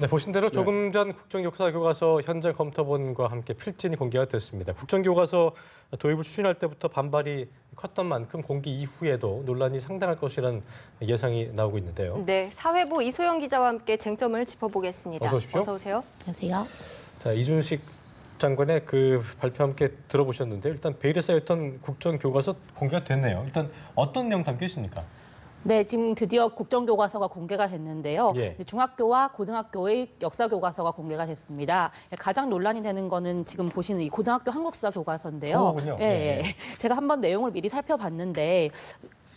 네, 보신 대로 조금 전 국정교과서 교과서 현장 검토본과 함께 필진이 공개가 됐습니다. 국정교과서 도입을 추진할 때부터 반발이 컸던 만큼 공개 이후에도 논란이 상당할 것이라는 예상이 나오고 있는데요. 네, 사회부 이소영 기자와 함께 쟁점을 짚어보겠습니다. 어서 오십시오. 어서 오세요. 안녕하세요. 자, 이준식 장관의 그 발표 함께 들어보셨는데 일단 베일에 쌓였던 국정교과서 공개가 됐네요. 일단 어떤 내용 담겨 있습니까? 네, 지금 드디어 국정교과서가 공개가 됐는데요. 예. 중학교와 고등학교의 역사교과서가 공개가 됐습니다. 가장 논란이 되는 거는 지금 보시는 이 고등학교 한국사 교과서인데요. 그거군요. 예, 예. 예. 제가 한번 내용을 미리 살펴봤는데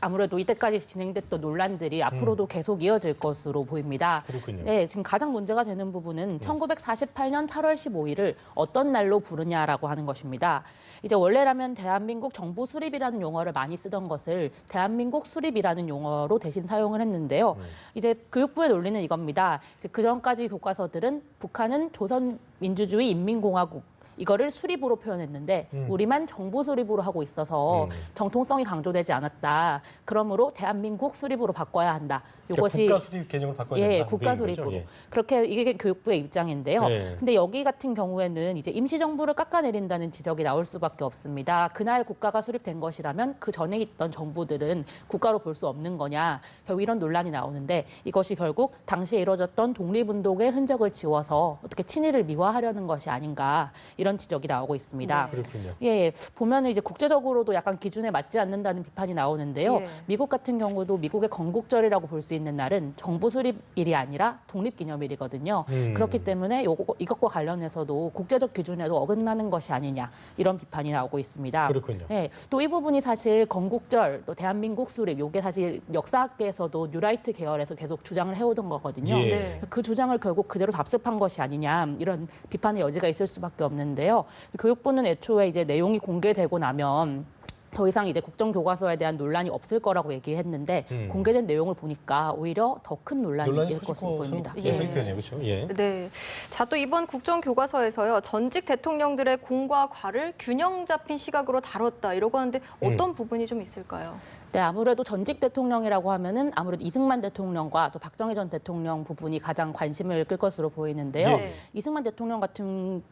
아무래도 이때까지 진행됐던 논란들이 앞으로도 계속 이어질 것으로 보입니다. 그렇군요. 네, 지금 가장 문제가 되는 부분은 1948년 8월 15일을 어떤 날로 부르냐라고 하는 것입니다. 이제 원래라면 대한민국 정부 수립이라는 용어를 많이 쓰던 것을 대한민국 수립이라는 용어로 대신 사용을 했는데요. 이제 교육부의 논리는 이겁니다. 이제 그전까지 교과서들은 북한은 조선민주주의 인민공화국 이거를 수립으로 표현했는데 우리만 정부 수립으로 하고 있어서 정통성이 강조되지 않았다. 그러므로 대한민국 수립으로 바꿔야 한다. 이것이 국가 수립 개념을 바꿔야 된다. 예, 국가 수립으로. 예. 그렇게 이게 교육부의 입장인데요. 예. 근데 여기 같은 경우에는 이제 임시정부를 깎아내린다는 지적이 나올 수밖에 없습니다. 그날 국가가 수립된 것이라면 그 전에 있던 정부들은 국가로 볼 수 없는 거냐. 결국 이런 논란이 나오는데 이것이 결국 당시에 이루어졌던 독립운동의 흔적을 지워서 어떻게 친일을 미화하려는 것이 아닌가 이런 지적이 나오고 있습니다. 그렇군요. 예, 보면은 이제 국제적으로도 약간 기준에 맞지 않는다는 비판이 나오는데요. 예. 미국 같은 경우도 미국의 건국절이라고 볼 수 있는 날은 정부 수립일이 아니라 독립기념일이거든요. 그렇기 때문에 이것과 관련해서도 국제적 기준에도 어긋나는 것이 아니냐 이런 비판이 나오고 있습니다. 그렇군요. 예, 또 이 부분이 사실 건국절, 또 대한민국 수립, 이게 사실 역사학계에서도 뉴라이트 계열에서 계속 주장을 해오던 거거든요. 예. 네. 그 주장을 결국 그대로 답습한 것이 아니냐 이런 비판의 여지가 있을 수밖에 없는데요. 교육부는 애초에 이제 내용이 공개되고 나면 더 이상 이제 국정교과서에 대한 논란이 없을 거라고 얘기했는데 공개된 내용을 보니까 오히려 더 큰 논란일 것으로 보입니다. 예상이 예. 되네요. 그렇죠? 예. 네. 자, 또 이번 국정교과서에서요. 전직 대통령들의 공과 과를 균형 잡힌 시각으로 다뤘다 이러고 하는데 어떤 부분이 좀 있을까요? 네, 아무래도 전직 대통령이라고 하면은 아무래도 이승만 대통령과 또 박정희 전 대통령 부분이 가장 관심을 끌 것으로 보이는데요. 예. 이승만 대통령 같은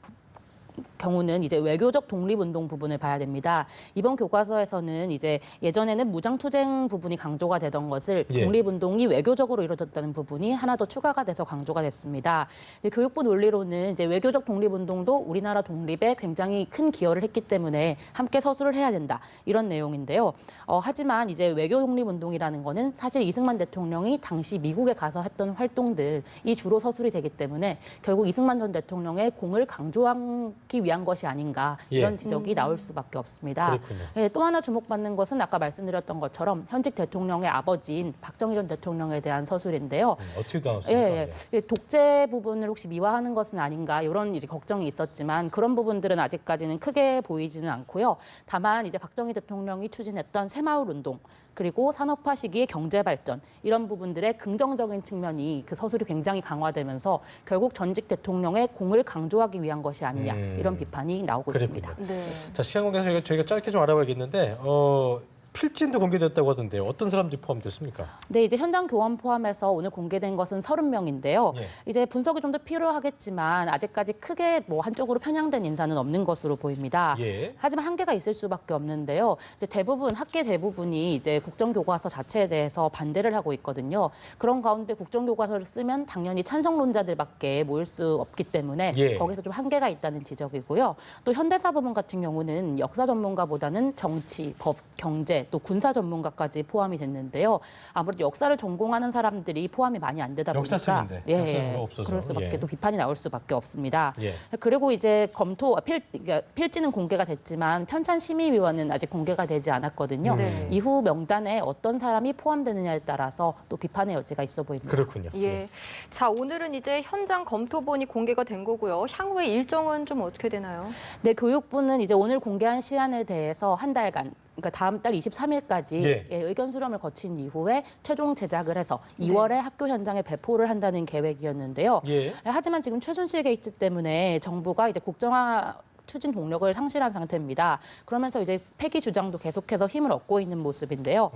경우는 이제 외교적 독립운동 부분을 봐야 됩니다. 이번 교과서에서는 이제 예전에는 무장투쟁 부분이 강조가 되던 것을 예. 독립운동이 외교적으로 이루어졌다는 부분이 하나 더 추가가 돼서 강조가 됐습니다. 교육부 논리로는 이제 외교적 독립운동도 우리나라 독립에 굉장히 큰 기여를 했기 때문에 함께 서술을 해야 된다 이런 내용인데요. 하지만 이제 외교 독립운동이라는 거는 사실 이승만 대통령이 당시 미국에 가서 했던 활동들이 주로 서술이 되기 때문에 결국 이승만 전 대통령의 공을 강조하기 위한 것이 아닌가 이런 지적이 나올 수밖에 없습니다. 그렇군요. 예, 또 하나 주목받는 것은 아까 말씀드렸던 것처럼 현직 대통령의 아버지인 박정희 전 대통령에 대한 서술인데요. 어떻게 나왔습니까? 예, 예. 독재 부분을 혹시 미화하는 것은 아닌가 이런 걱정이 있었지만 그런 부분들은 아직까지는 크게 보이지는 않고요. 다만 이제 박정희 대통령이 추진했던 새마을 운동 그리고 산업화 시기의 경제 발전 이런 부분들의 긍정적인 측면이 그 서술이 굉장히 강화되면서 결국 전직 대통령의 공을 강조하기 위한 것이 아니냐 이런 비판이 나오고 그랬군요. 있습니다. 네. 자, 시간 관계에서 저희가 짧게 좀 알아봐야겠는데 필진도 공개됐다고 하던데요. 어떤 사람들이 포함됐습니까? 네, 이제 현장 교원 포함해서 오늘 공개된 것은 30명인데요. 예. 이제 분석이 좀 더 필요하겠지만 아직까지 크게 뭐 한쪽으로 편향된 인사는 없는 것으로 보입니다. 예. 하지만 한계가 있을 수밖에 없는데요. 이제 학계 대부분이 이제 국정교과서 자체에 대해서 반대를 하고 있거든요. 그런 가운데 국정교과서를 쓰면 당연히 찬성론자들밖에 모일 수 없기 때문에 예. 거기서 좀 한계가 있다는 지적이고요. 또 현대사 부분 같은 경우는 역사 전문가보다는 정치, 법, 경제, 또 군사 전문가까지 포함이 됐는데요. 아무래도 역사를 전공하는 사람들이 포함이 많이 안 되다 보니까 역사 쓰는데 역사가 없어서. 그럴 수밖에 예. 또 비판이 나올 수밖에 없습니다. 예. 그리고 이제 그러니까 필지는 공개가 됐지만 편찬 심의위원은 아직 공개가 되지 않았거든요. 네. 이후 명단에 어떤 사람이 포함되느냐에 따라서 또 비판의 여지가 있어 보입니다. 그렇군요. 예. 자, 오늘은 이제 현장 검토본이 공개가 된 거고요. 향후의 일정은 좀 어떻게 되나요? 네, 교육부는 이제 오늘 공개한 시한에 대해서 한 달간 그러니까 다음 달 23일까지 예. 의견 수렴을 거친 이후에 최종 제작을 해서 2월에 학교 현장에 배포를 한다는 계획이었는데요. 예. 하지만 지금 최순실 게이트 때문에 정부가 이제 국정화 추진 동력을 상실한 상태입니다. 그러면서 이제 폐기 주장도 계속해서 힘을 얻고 있는 모습인데요.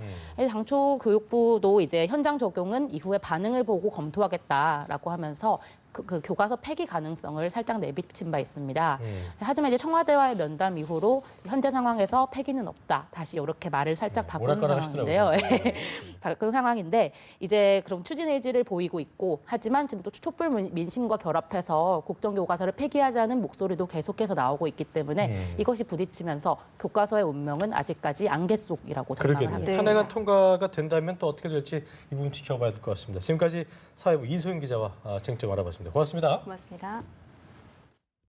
당초 교육부도 이제 현장 적용은 이후에 반응을 보고 검토하겠다라고 하면서 그 교과서 폐기 가능성을 살짝 내비친 바 있습니다. 하지만 이제 청와대와의 면담 이후로 현재 상황에서 폐기는 없다. 다시 이렇게 말을 살짝 바꾼 상황인데요. 바꾼 상황인데 이제 그럼 추진 의지를 보이고 있고 하지만 지금 또 촛불 민심과 결합해서 국정교과서를 폐기하자는 목소리도 계속해서 나오고 있기 때문에 이것이 부딪히면서 교과서의 운명은 아직까지 안개 속이라고 전망을 하겠습니다. 탄핵안 통과가 된다면 또 어떻게 될지 이 부분 지켜봐야 될 것 같습니다. 지금까지 사회부 이소영 기자와 쟁점 알아봤습니다. 고맙습니다. 고맙습니다.